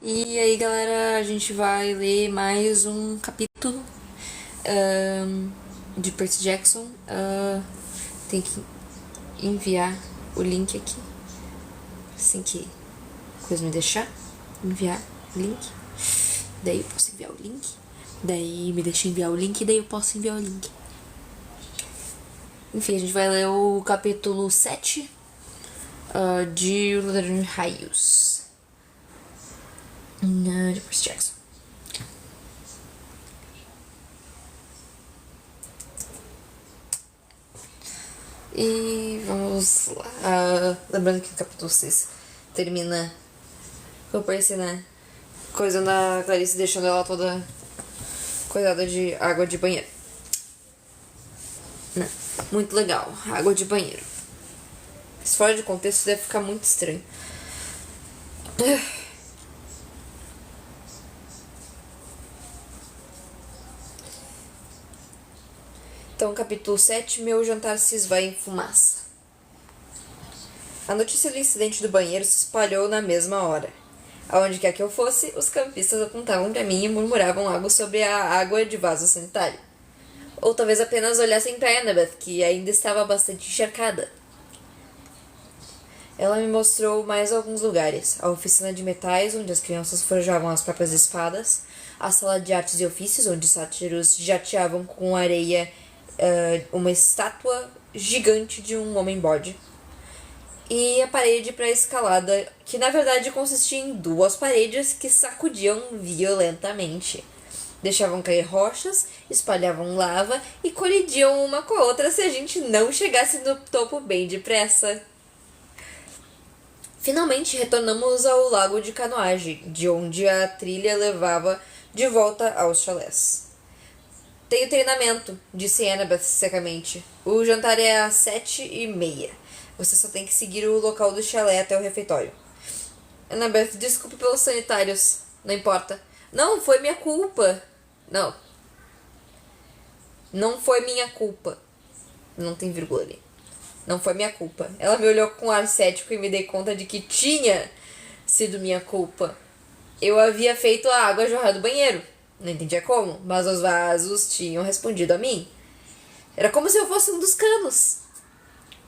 E aí, galera, a gente vai ler mais um capítulo de Percy Jackson. Tem que enviar o link aqui, assim que a coisa me deixar. Enviar o link. Daí eu posso enviar o link. Daí me deixa enviar o link, daí eu posso enviar o link. Enfim, a gente vai ler o capítulo 7 de O Ladrão de Raios. De Percy Jackson. E vamos lá. Lembrando que o capítulo 6 termina com o Percy, né? Coisando a Clarice, deixando ela toda coisada de água de banheiro. Não, muito legal. Água de banheiro. Se fora de contexto deve ficar muito estranho. Então, capítulo 7, meu jantar se esvai em fumaça. A notícia do incidente do banheiro se espalhou na mesma hora. Aonde quer que eu fosse, os campistas apontavam para mim e murmuravam algo sobre a água de vaso sanitário. Ou talvez apenas olhassem para Annabeth, que ainda estava bastante encharcada. Ela me mostrou mais alguns lugares. A oficina de metais, onde as crianças forjavam as próprias espadas. A sala de artes e ofícios, onde sátiros jateavam com areia uma estátua gigante de um homem bode. E a parede para escalada, que na verdade consistia em duas paredes que sacudiam violentamente. Deixavam cair rochas, espalhavam lava e colidiam uma com a outra se a gente não chegasse no topo bem depressa. Finalmente retornamos ao lago de canoagem, de onde a trilha levava de volta aos chalés. Tenho treinamento, disse Annabeth secamente. O jantar é às 7h30. Você só tem que seguir o local do chalé até o refeitório. Annabeth, desculpe pelos sanitários. Não importa. Não, foi minha culpa. Não. Não foi minha culpa. Não tem vírgula ali. Não foi minha culpa. Ela me olhou com ar cético e me dei conta de que tinha sido minha culpa. Eu havia feito a água jorrar do banheiro. Não entendia como, mas os vasos tinham respondido a mim. Era como se eu fosse um dos canos.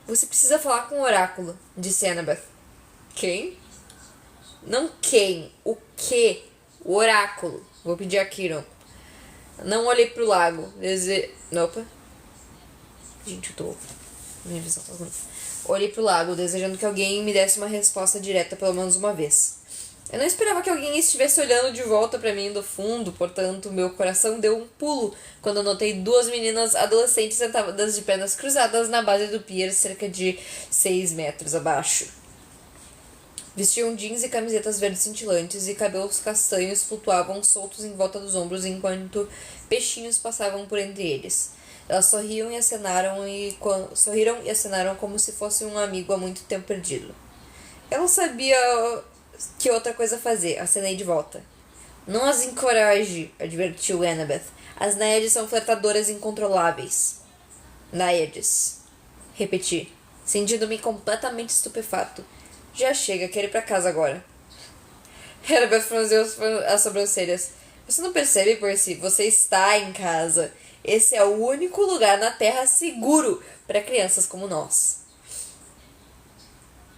Você precisa falar com o oráculo, disse Annabeth. Quem? Não quem, o que? O oráculo. Vou pedir a Kiron. Não olhei pro lago. Opa. Gente, eu tô... Minha visão tá ruim. Olhei pro lago, desejando que alguém me desse uma resposta direta pelo menos uma vez. Eu não esperava que alguém estivesse olhando de volta para mim do fundo, portanto, meu coração deu um pulo quando eu notei duas meninas adolescentes sentadas de pernas cruzadas na base do pier, cerca de 6 metros abaixo. Vestiam jeans e camisetas verdes cintilantes e cabelos castanhos flutuavam soltos em volta dos ombros enquanto peixinhos passavam por entre eles. Elas sorriram e acenaram como se fosse um amigo há muito tempo perdido. Eu não sabia que outra coisa fazer, acenei de volta. Não as encoraje, advertiu Annabeth. As Náiades são flertadoras incontroláveis. Náiades. Repeti, sentindo-me completamente estupefato. Já chega, quero ir pra casa agora. Annabeth franziu as sobrancelhas. Você não percebe, Percy? Você está em casa. Esse é o único lugar na Terra seguro para crianças como nós.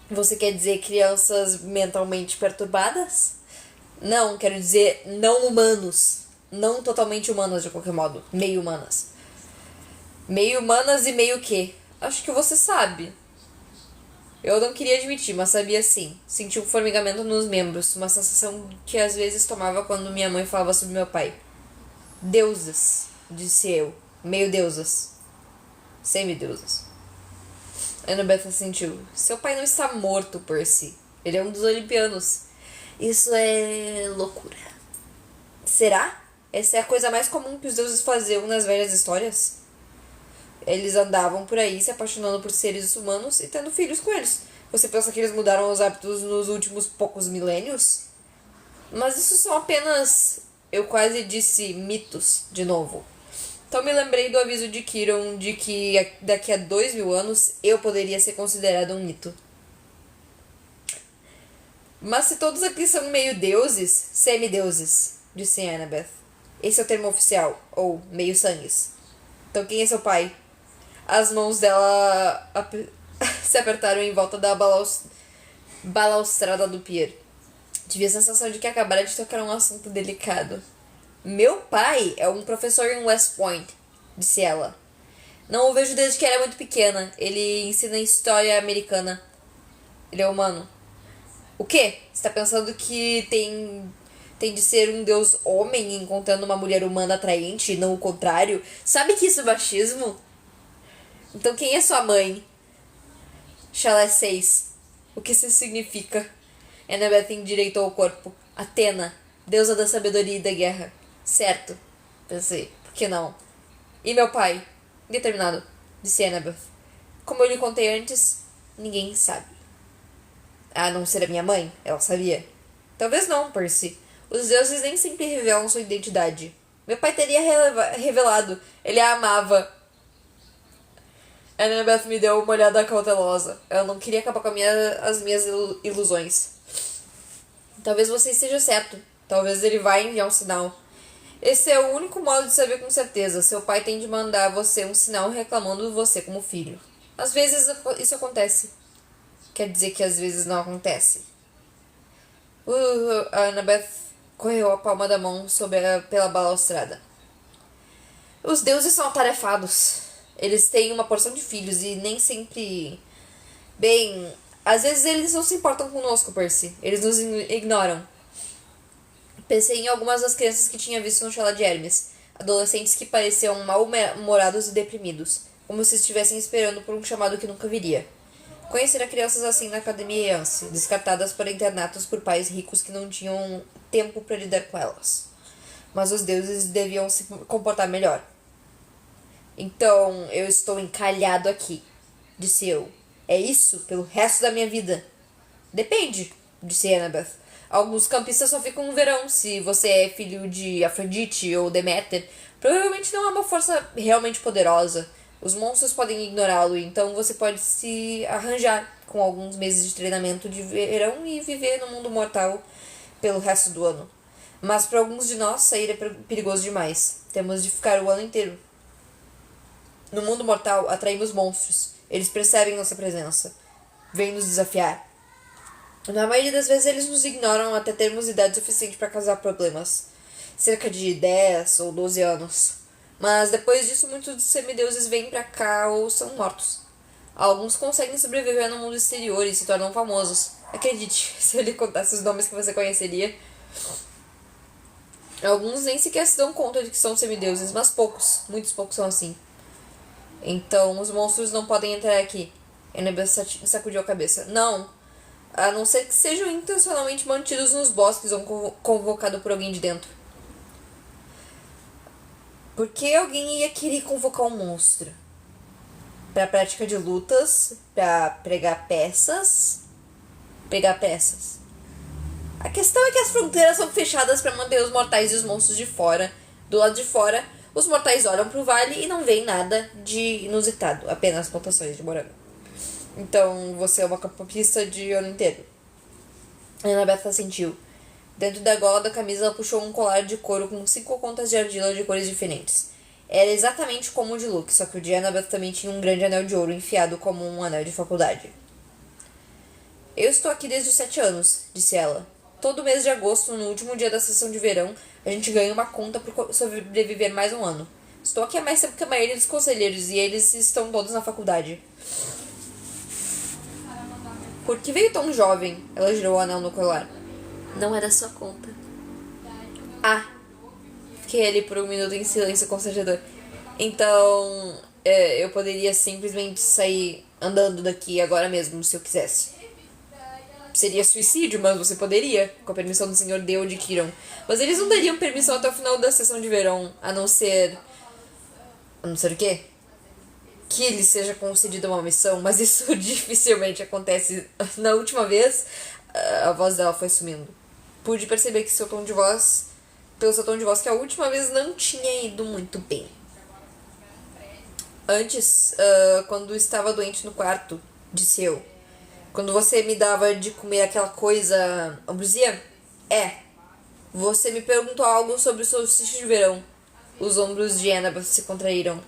Você quer dizer crianças mentalmente perturbadas? Não, quero dizer não humanos. Não totalmente humanas, de qualquer modo. Meio humanas. Meio humanas e meio quê? Acho que você sabe. Eu não queria admitir, mas sabia sim. Senti um formigamento nos membros, uma sensação que às vezes tomava quando minha mãe falava sobre meu pai. Deusas, disse eu. Meio deusas. Semideusas. Annabeth assentiu. Seu pai não está morto, Percy. Ele é um dos Olimpianos. Isso é loucura. Será? Essa é a coisa mais comum que os deuses faziam nas velhas histórias. Eles andavam por aí se apaixonando por seres humanos e tendo filhos com eles. Você pensa que eles mudaram os hábitos nos últimos poucos milênios? Mas isso são apenas... Eu quase disse mitos, de novo. Então me lembrei do aviso de Kiron de que daqui a 2000 anos eu poderia ser considerado um mito. Mas se todos aqui são meio deuses, semideuses, disse Annabeth. Esse é o termo oficial, ou meio-sangues. Então quem é seu pai? As mãos dela se apertaram em volta da balaustrada do pier. Tive a sensação de que acabara de tocar um assunto delicado. Meu pai é um professor em West Point, disse ela. Não o vejo desde que era muito pequena. Ele ensina história americana. Ele é humano. O quê? Você tá pensando que tem de ser um deus homem encontrando uma mulher humana atraente e não o contrário? Sabe que isso é machismo? Então quem é sua mãe? Chalé 6. O que isso significa? Annabeth endireitou o corpo. Atena, deusa da sabedoria e da guerra. Certo, pensei. Por que não? E meu pai? Indeterminado, disse Annabeth. Como eu lhe contei antes, ninguém sabe. A não ser a minha mãe, ela sabia. Talvez não, Percy. Os deuses nem sempre revelam sua identidade. Meu pai teria revelado. Ele a amava. Annabeth me deu uma olhada cautelosa. Eu não queria acabar com as minhas ilusões. Talvez você esteja certo. Talvez ele vá enviar um sinal. Esse é o único modo de saber com certeza. Seu pai tem de mandar você um sinal reclamando você como filho. Às vezes isso acontece. Quer dizer que às vezes não acontece. A Annabeth correu a palma da mão pela balaustrada. Os deuses são atarefados. Eles têm uma porção de filhos e nem sempre... Bem, às vezes eles não se importam conosco, Percy. Eles nos ignoram. Pensei em algumas das crianças que tinha visto no Chalé de Hermes. Adolescentes que pareciam mal-humorados e deprimidos. Como se estivessem esperando por um chamado que nunca viria. Conhecera crianças assim na academia Yance, descartadas para internatos por pais ricos que não tinham tempo para lidar com elas. Mas os deuses deviam se comportar melhor. Então, eu estou encalhado aqui, disse eu. É isso pelo resto da minha vida? Depende, disse Annabeth. Alguns campistas só ficam no verão. Se você é filho de Afrodite ou Deméter, provavelmente não é uma força realmente poderosa. Os monstros podem ignorá-lo, então você pode se arranjar com alguns meses de treinamento de verão e viver no mundo mortal pelo resto do ano. Mas para alguns de nós, sair é perigoso demais. Temos de ficar o ano inteiro. No mundo mortal, atraímos monstros. Eles percebem nossa presença. Vêm nos desafiar. Na maioria das vezes, eles nos ignoram até termos idade suficiente para causar problemas. Cerca de 10 ou 12 anos. Mas depois disso, muitos dos semideuses vêm pra cá ou são mortos. Alguns conseguem sobreviver no mundo exterior e se tornam famosos. Acredite, se eu lhe contasse os nomes que você conheceria. Alguns nem sequer se dão conta de que são semideuses, mas poucos, muitos poucos são assim. Então, os monstros não podem entrar aqui. Annabeth sacudiu a cabeça. Não, a não ser que sejam intencionalmente mantidos nos bosques ou convocados por alguém de dentro. Por que alguém ia querer convocar um monstro? Pra prática de lutas? Pra pregar peças? Pegar peças. A questão é que as fronteiras são fechadas para manter os mortais e os monstros de fora. Do lado de fora, os mortais olham pro vale e não veem nada de inusitado, apenas plantações de morango. Então, você é uma campista de ano inteiro. Annabeth assentiu. Dentro da gola da camisa, ela puxou um colar de couro com 5 contas de argila de cores diferentes. Era exatamente como o de Luke, só que o de Annabeth também tinha um grande anel de ouro enfiado como um anel de faculdade. Eu estou aqui desde os 7 anos, disse ela. Todo mês de agosto, no último dia da sessão de verão, a gente ganha uma conta por sobreviver mais um ano. Estou aqui há mais tempo que a maioria dos conselheiros e eles estão todos na faculdade. Por que veio tão jovem? Ela girou o anel no colar. Não é da sua conta. Ah! Fiquei ali por um minuto em silêncio constrangedor. Então, eu poderia simplesmente sair andando daqui agora mesmo, se eu quisesse. Seria suicídio, mas você poderia, com a permissão do Sr. Deo de Kiron. Mas eles não dariam permissão até o final da sessão de verão, a não ser... A não ser o quê? Que lhe seja concedida uma missão, mas isso dificilmente acontece. Na última vez, a voz dela foi sumindo. Pude perceber que seu tom de voz, pelo seu tom de voz, que a última vez não tinha ido muito bem. Antes, quando estava doente no quarto, disse eu, Quando você me dava de comer aquela coisa ambrosia? É. Você me perguntou algo sobre o solstício de verão. Os ombros de Annabeth se contraíram.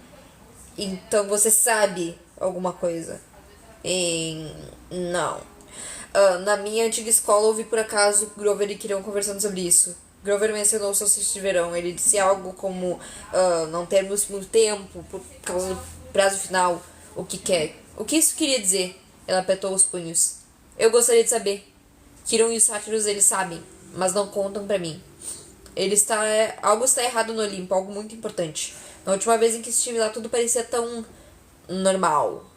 Então você sabe alguma coisa? Não. Na minha antiga escola, ouvi por acaso Grover e Kirion conversando sobre isso. Grover mencionou o solstício de verão. Ele disse algo como não termos muito tempo por causa do prazo final. O que quer? O que isso queria dizer? Ela apertou os punhos. Eu gostaria de saber. Kirion e os sátiros eles sabem, mas não contam pra mim. Algo está errado no Olimpo, algo muito importante. Na última vez em que estive lá, tudo parecia tão normal.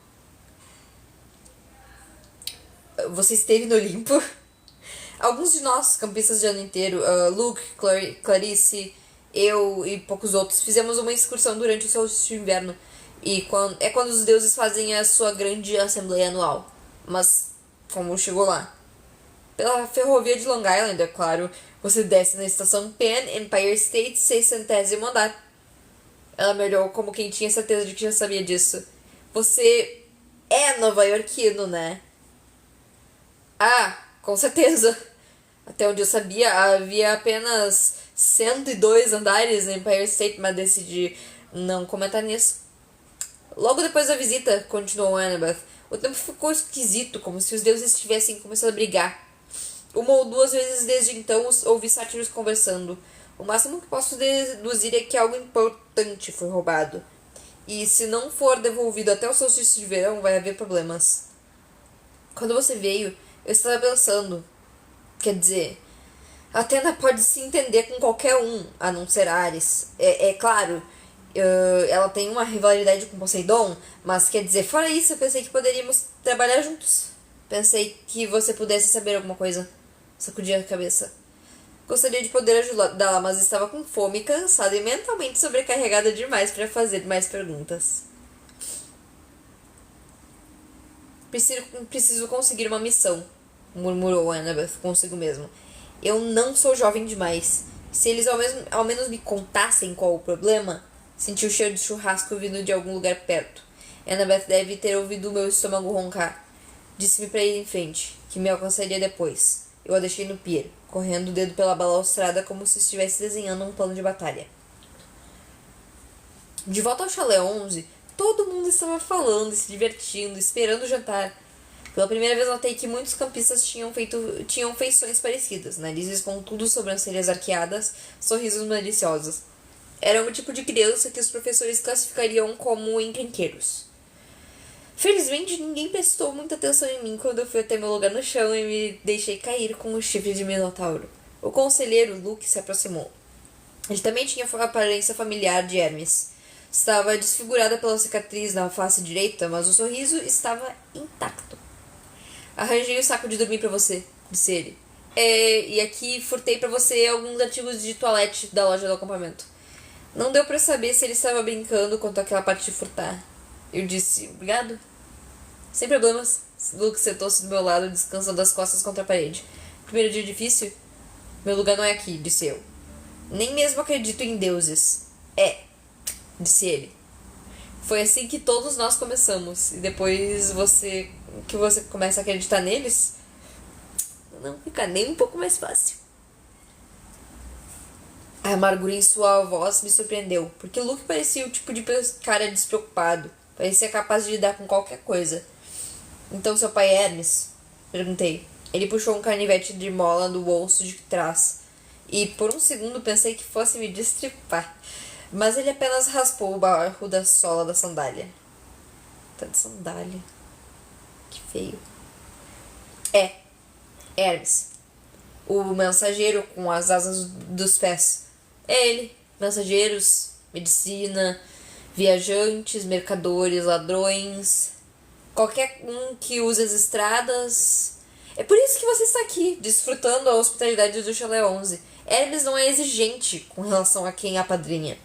Você esteve no Olimpo? Alguns de nós, campistas de ano inteiro, Luke, Clarice, eu e poucos outros, fizemos uma excursão durante o solstício de inverno. E quando os deuses fazem a sua grande assembleia anual. Mas, como chegou lá? Pela ferrovia de Long Island, é claro. Você desce na estação Penn, Empire State, 600º andar. Ela me olhou como quem tinha certeza de que já sabia disso. Você é nova-iorquino, né? Ah, com certeza. Até onde eu sabia, havia apenas 102 andares em Empire State, mas decidi não comentar nisso. Logo depois da visita, continuou Annabeth, o tempo ficou esquisito, como se os deuses tivessem começado a brigar. Uma ou duas vezes desde então ouvi sátiros conversando. O máximo que posso deduzir é que algo importante foi roubado. E se não for devolvido até o solstício de verão, vai haver problemas. Quando você veio, eu estava pensando. Quer dizer, Athena pode se entender com qualquer um, a não ser Ares. É claro, ela tem uma rivalidade com Poseidon, mas quer dizer, fora isso, eu pensei que poderíamos trabalhar juntos. Pensei que você pudesse saber alguma coisa. Sacudi a cabeça. Gostaria de poder ajudá-la, mas estava com fome, cansada e mentalmente sobrecarregada demais para fazer mais perguntas. Preciso conseguir uma missão, murmurou Annabeth consigo mesmo. Eu não sou jovem demais. Se eles ao menos me contassem qual o problema... Senti o cheiro de churrasco vindo de algum lugar perto. Annabeth deve ter ouvido o meu estômago roncar. Disse-me para ir em frente, que me alcançaria depois. Eu a deixei no pier, correndo o dedo pela balaustrada como se estivesse desenhando um plano de batalha. De volta ao chalé 11, todo mundo estava falando e se divertindo, esperando o jantar. Pela primeira vez notei que muitos campistas tinham feições parecidas, narizes pontudos, sobrancelhas arqueadas, sorrisos maliciosos. Era o tipo de criança que os professores classificariam como encrenqueiros. Felizmente, ninguém prestou muita atenção em mim quando eu fui até meu lugar no chão e me deixei cair com o chifre de minotauro. O conselheiro, Luke, se aproximou. Ele também tinha a aparência familiar de Hermes. Estava desfigurada pela cicatriz na face direita, mas o sorriso estava intacto. Arranjei o saco de dormir para você, disse ele. E aqui furtei para você alguns artigos de toalete da loja do acampamento. Não deu para saber se ele estava brincando quanto àquela parte de furtar. Eu disse, obrigado. Sem problemas. Luke sentou-se do meu lado, descansando as costas contra a parede. Primeiro dia difícil? Meu lugar não é aqui, disse eu. Nem mesmo acredito em deuses. Disse ele. Foi assim que todos nós começamos. E depois você começa a acreditar neles, não fica nem um pouco mais fácil. A amargura em sua voz me surpreendeu, porque Luke parecia o tipo de cara despreocupado. Parecia capaz de lidar com qualquer coisa. Então seu pai é Hermes? Perguntei. Ele puxou um canivete de mola do bolso de trás. E por um segundo pensei que fosse me destripar. Mas ele apenas raspou o barro da sola da sandália. Tá de sandália. Que feio. Hermes. O mensageiro com as asas dos pés. É ele. Mensageiros, medicina, viajantes, mercadores, ladrões. Qualquer um que use as estradas. É por isso que você está aqui, desfrutando a hospitalidade do Chalé 11. Hermes não é exigente com relação a quem apadrinha.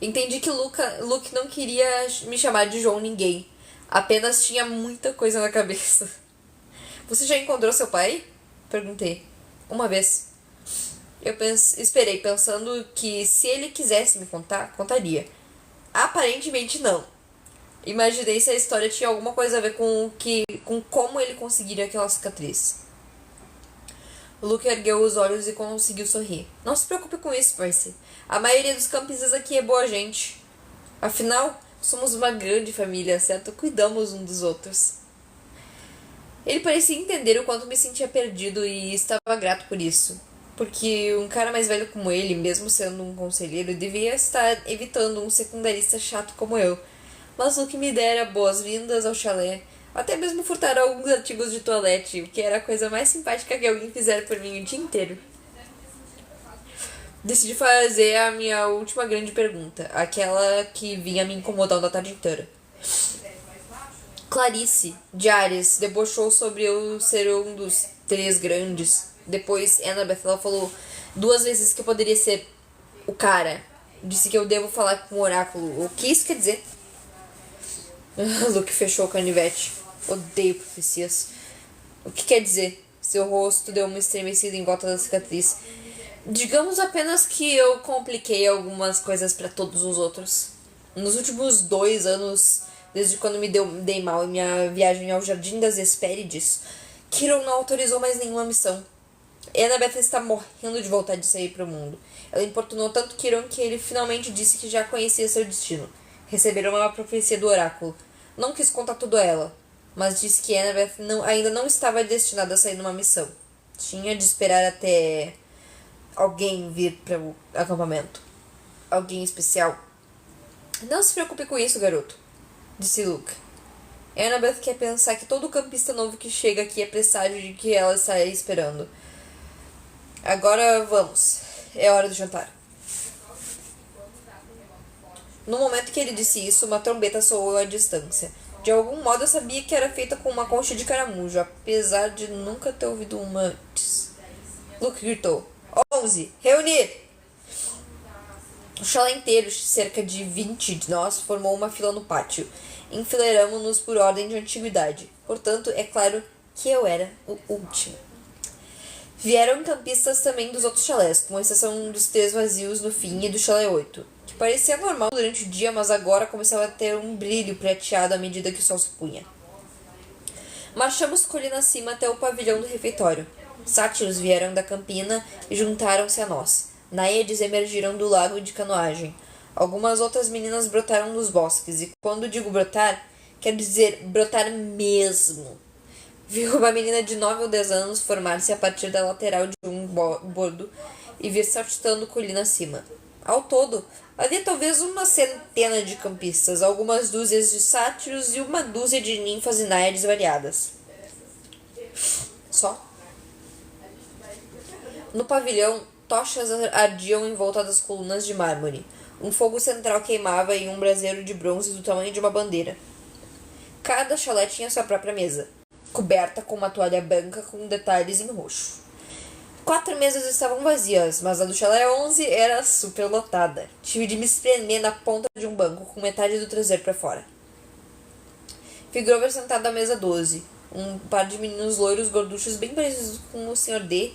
Entendi que Luke não queria me chamar de João ninguém. Apenas tinha muita coisa na cabeça. Você já encontrou seu pai? Perguntei. Uma vez. Eu esperei, pensando que se ele quisesse me contar, contaria. Aparentemente não. Imaginei se a história tinha alguma coisa a ver com como ele conseguiria aquela cicatriz. O Luke ergueu os olhos e conseguiu sorrir. Não se preocupe com isso, Percy. A maioria dos campistas aqui é boa gente. Afinal, somos uma grande família, certo? Cuidamos uns dos outros. Ele parecia entender o quanto me sentia perdido e estava grato por isso. Porque um cara mais velho como ele, mesmo sendo um conselheiro, devia estar evitando um secundarista chato como eu. Mas o que me dera boas-vindas ao chalé, até mesmo furtar alguns artigos de toalete, o que era a coisa mais simpática que alguém fizera por mim o dia inteiro. Decidi fazer a minha última grande pergunta, aquela que vinha me incomodando a tarde inteira. Clarice, de Ares, debochou sobre eu ser um dos 3 grandes. Depois, Annabeth, ela falou 2 vezes que eu poderia ser o cara. Disse que eu devo falar com o oráculo. O que isso quer dizer? Luke fechou o canivete. Odeio profecias. O que quer dizer? Seu rosto deu uma estremecida em volta da cicatriz. Digamos apenas que eu compliquei algumas coisas para todos os outros. Nos últimos 2 anos, desde quando me dei mal em minha viagem ao Jardim das Hespérides, Kiron não autorizou mais nenhuma missão. Annabeth está morrendo de vontade de sair para o mundo. Ela importunou tanto Kiron que ele finalmente disse que já conhecia seu destino. Receberam uma profecia do oráculo. Não quis contar tudo a ela, mas disse que Annabeth ainda não estava destinada a sair numa missão. Tinha de esperar até alguém vir para o acampamento. Alguém especial. Não se preocupe com isso, garoto, disse Luke. Annabeth quer pensar que todo campista novo que chega aqui é presságio de que ela está esperando. Agora vamos. É hora do jantar. No momento que ele disse isso, uma trombeta soou à distância. De algum modo eu sabia que era feita com uma concha de caramujo, apesar de nunca ter ouvido uma antes. Luke gritou. 11. Reunir! O chalé inteiro, cerca de 20 de nós, formou uma fila no pátio. Enfileiramo-nos por ordem de antiguidade. Portanto, é claro que eu era o último. Vieram campistas também dos outros chalés, com exceção dos 3 vazios no fim e do chalé 8, que parecia normal durante o dia, mas agora começava a ter um brilho prateado à medida que o sol se punha. Marchamos colina acima até o pavilhão do refeitório. Sátiros vieram da campina e juntaram-se a nós. Náiades emergiram do lago de canoagem. Algumas outras meninas brotaram dos bosques, e quando digo brotar, quero dizer brotar mesmo. Viu uma menina de 9 ou 10 anos formar-se a partir da lateral de um bordo e vir saltitando colina acima. Ao todo, havia talvez uma centena de campistas, algumas dúzias de sátiros e uma dúzia de ninfas e náiades variadas. Só. No pavilhão, tochas ardiam em volta das colunas de mármore. Um fogo central queimava em um braseiro de bronze do tamanho de uma bandeira. Cada chalé tinha sua própria mesa, coberta com uma toalha branca com detalhes em roxo. 4 mesas estavam vazias, mas a do chalé 11 era superlotada. Tive de me espremer na ponta de um banco, com metade do traseiro para fora. Vi Grover sentado à mesa 12, um par de meninos loiros gorduchos bem parecidos com o Sr. D.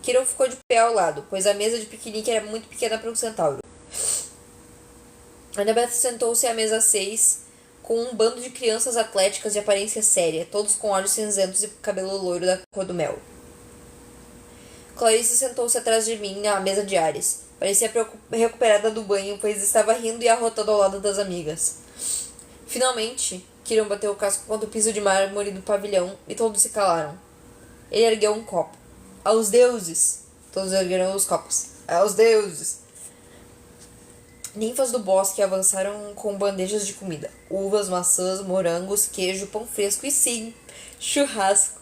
Kiron ficou de pé ao lado, pois a mesa de piquenique era muito pequena para um centauro. Annabeth sentou-se à mesa 6, com um bando de crianças atléticas de aparência séria, todos com olhos cinzentos e cabelo loiro da cor do mel. Clarice sentou-se atrás de mim à mesa de Ares. Parecia recuperada do banho, pois estava rindo e arrotando ao lado das amigas. Finalmente, Kiron bateu o casco contra o piso de mármore do pavilhão e todos se calaram. Ele ergueu um copo. Aos deuses! Todos ergueram os copos. Aos deuses! Ninfas do bosque avançaram com bandejas de comida. Uvas, maçãs, morangos, queijo, pão fresco e sim, churrasco.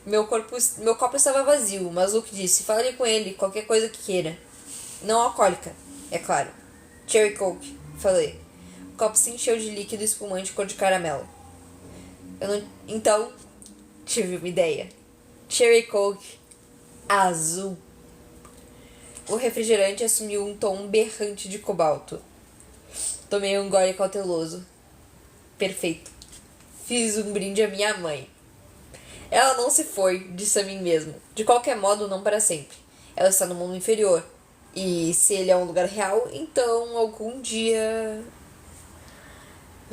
Meu copo estava vazio, mas Luke disse, fale com ele, qualquer coisa que queira. Não alcoólica, é claro. Cherry Coke, falei. O copo se encheu de líquido espumante cor de caramelo. Então, tive uma ideia. Cherry Coke azul. O refrigerante assumiu um tom berrante de cobalto. Tomei um gole cauteloso. Perfeito. Fiz um brinde à minha mãe. Ela não se foi, disse a mim mesmo. De qualquer modo, não para sempre. Ela está no mundo inferior. E se ele é um lugar real, então algum dia...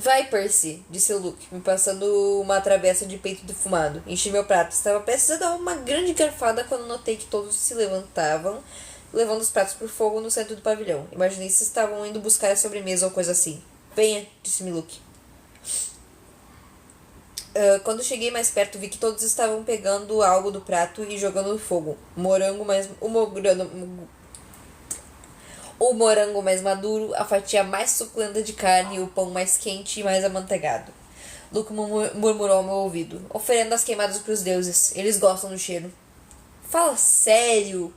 Vai, Percy, disse Luke, me passando uma travessa de peito defumado. Enchi meu prato. Estava prestes a dar uma grande garfada quando notei que todos se levantavam, levando os pratos pro fogo no centro do pavilhão. Imaginei se estavam indo buscar a sobremesa ou coisa assim. Venha, disse-me Luke. Quando cheguei mais perto, vi que todos estavam pegando algo do prato e jogando no fogo. O morango mais maduro, a fatia mais suculenta de carne e o pão mais quente e mais amanteigado. Luke murmurou ao meu ouvido. Oferendas queimadas para os deuses. Eles gostam do cheiro. Fala sério!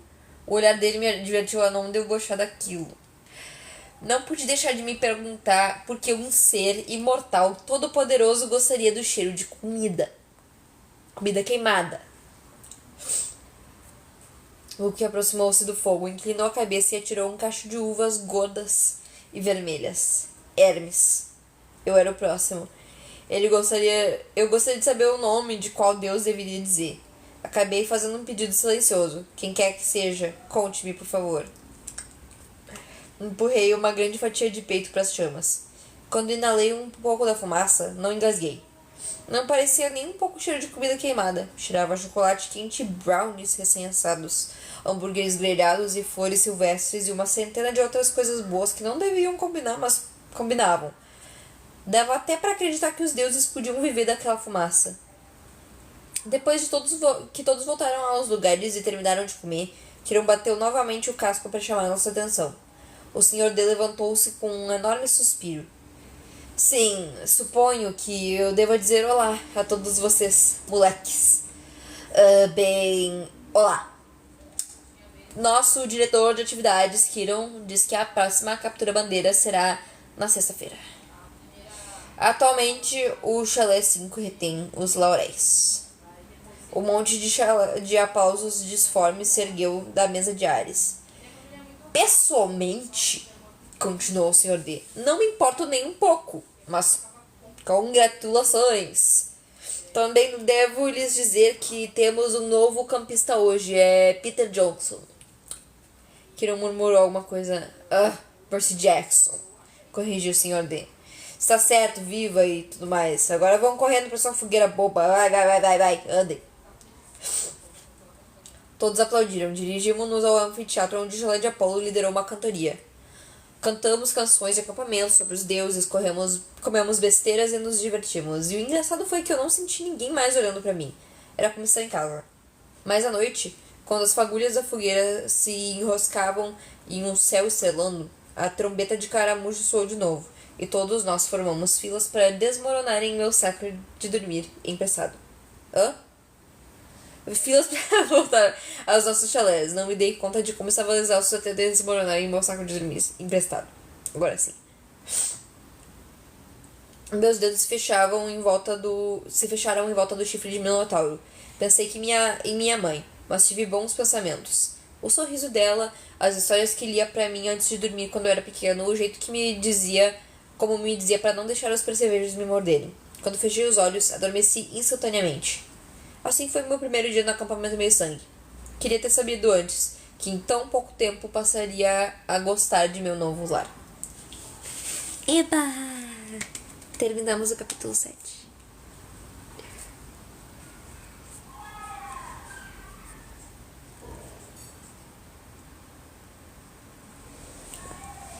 O olhar dele me advertiu a não debochar daquilo. Não pude deixar de me perguntar por que um ser imortal todo-poderoso gostaria do cheiro de comida. Comida queimada. Luke aproximou-se do fogo, inclinou a cabeça e atirou um cacho de uvas gordas e vermelhas. Hermes. Eu era o próximo. Eu gostaria de saber o nome de qual deus deveria dizer. Acabei fazendo um pedido silencioso. Quem quer que seja, conte-me, por favor. Empurrei uma grande fatia de peito para as chamas. Quando inalei um pouco da fumaça, não engasguei. Não parecia nem um pouco cheiro de comida queimada. Cheirava chocolate quente e brownies recém-assados, hambúrgueres grelhados e flores silvestres e uma centena de outras coisas boas que não deviam combinar, mas combinavam. Dava até para acreditar que os deuses podiam viver daquela fumaça. Depois de que todos voltaram aos lugares e terminaram de comer, Tyrion bateu novamente o casco para chamar nossa atenção. O Sr. D levantou-se com um enorme suspiro. Sim, suponho que eu deva dizer olá a todos vocês, moleques. Olá. Nosso diretor de atividades, Kiron, diz que a próxima captura-bandeira será na sexta-feira. Atualmente, o Chalé 5 retém os lauréis. O monte de aplausos disforme se ergueu da mesa de Ares. Pessoalmente, continuou o Sr. D, não me importo nem um pouco, mas congratulações. Também devo lhes dizer que temos um novo campista hoje, é Peter Johnson. Kiron murmurou alguma coisa. Percy Jackson, corrigiu o Sr. D. Está certo, viva e tudo mais. Agora vão correndo para sua fogueira boba. Vai, andem. Todos aplaudiram. Dirigimos-nos ao anfiteatro onde Chalé de Apolo liderou uma cantoria. Cantamos canções de acampamento sobre os deuses, comemos besteiras e nos divertimos. E o engraçado foi que eu não senti ninguém mais olhando para mim. Era como estar em casa. Mas à noite, quando as fagulhas da fogueira se enroscavam em um céu estrelando, a trombeta de caramujo soou de novo, e todos nós formamos filas para desmoronarem meu saco de dormir emprestado. Filas para voltar aos nossos chalés. Não me dei conta de como estava exausto até desmoronar em meu saco de dormir emprestado. Agora sim. Meus dedos se fecharam em volta do chifre de Minotauro. Pensei em minha mãe, mas tive bons pensamentos. O sorriso dela, as histórias que lia para mim antes de dormir quando eu era pequeno, o jeito que me dizia para não deixar os percevejos me morderem. Quando fechei os olhos, adormeci instantaneamente. Assim foi meu primeiro dia no acampamento meio-sangue. Queria ter sabido antes que em tão pouco tempo passaria a gostar de meu novo lar. Eba! Terminamos o capítulo 7.